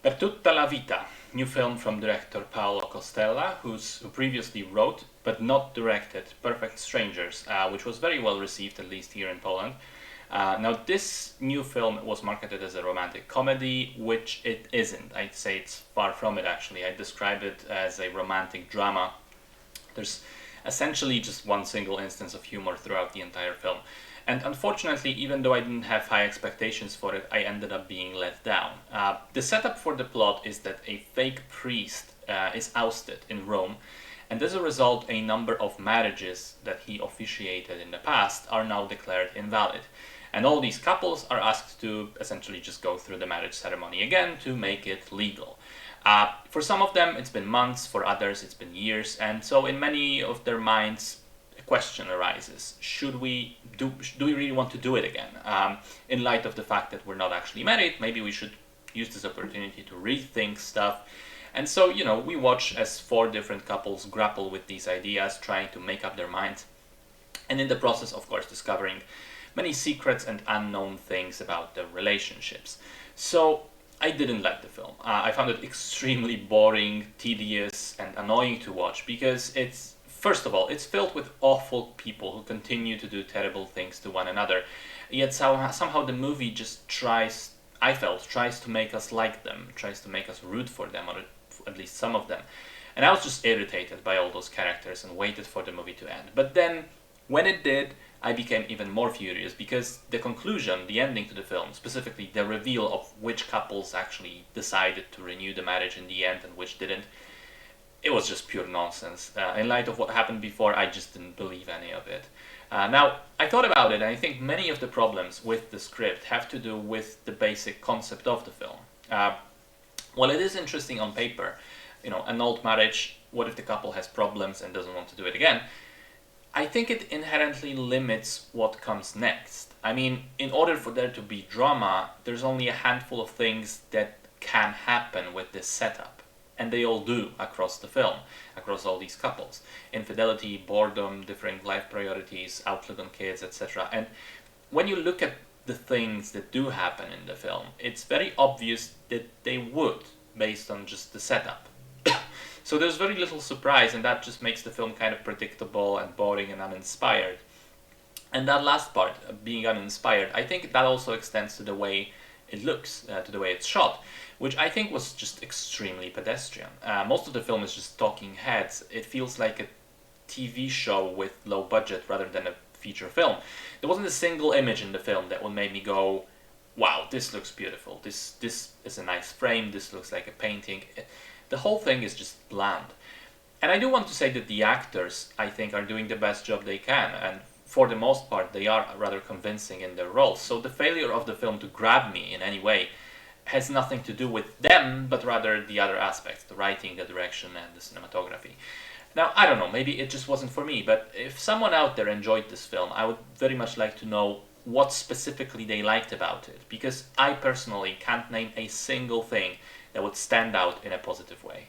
Per tutta la vita, new film from director Paolo Costella, who previously wrote but not directed Perfect Strangers, which was very well received, at least here in Poland. Now, this new film was marketed as a romantic comedy, which it isn't. I'd say it's far from it, actually. I describe it as a romantic drama. There's essentially just one single instance of humor throughout the entire film. And unfortunately, even though I didn't have high expectations for it, I ended up being let down. The setup for the plot is that a fake priest is ousted in Rome, and as a result, a number of marriages that he officiated in the past are now declared invalid. And all these couples are asked to essentially just go through the marriage ceremony again to make it legal. For some of them, it's been months, for others, it's been years, and so in many of their minds, a question arises: should we do we really want to do it again? In light of the fact that we're not actually married, maybe we should use this opportunity to rethink stuff. And so, we watch as four different couples grapple with these ideas, trying to make up their minds, and in the process, of course, discovering many secrets and unknown things about their relationships. So I didn't like the film. I found it extremely boring, tedious, and annoying to watch because first of all, it's filled with awful people who continue to do terrible things to one another. Yet somehow the movie just tries to make us like them, tries to make us root for them, or at least some of them. And I was just irritated by all those characters and waited for the movie to end. But then, when it did, I became even more furious because the conclusion, the ending to the film, specifically the reveal of which couples actually decided to renew the marriage in the end and which didn't, it was just pure nonsense. In light of what happened before, I just didn't believe any of it. Now, I thought about it, and I think many of the problems with the script have to do with the basic concept of the film. While it is interesting on paper, an old marriage, what if the couple has problems and doesn't want to do it again? I think it inherently limits what comes next. I mean, in order for there to be drama, there's only a handful of things that can happen with this setup. And they all do across the film, across all these couples. Infidelity, boredom, differing life priorities, outlook on kids, etc. And when you look at the things that do happen in the film, it's very obvious that they would, based on just the setup. So there's very little surprise, and that just makes the film kind of predictable and boring and uninspired. And that last part, being uninspired, I think that also extends to the way it looks, to the way it's shot, which I think was just extremely pedestrian. Most of the film is just talking heads. It feels like a TV show with low budget rather than a feature film. There wasn't a single image in the film that would make me go, wow, this looks beautiful, this is a nice frame, this looks like a painting. The whole thing is just bland. And I do want to say that the actors, I think, are doing the best job they can, and for the most part, they are rather convincing in their roles. So the failure of the film to grab me in any way has nothing to do with them, but rather the other aspects, the writing, the direction, and the cinematography. Now, I don't know, maybe it just wasn't for me, but if someone out there enjoyed this film, I would very much like to know what specifically they liked about it, because I personally can't name a single thing that would stand out in a positive way.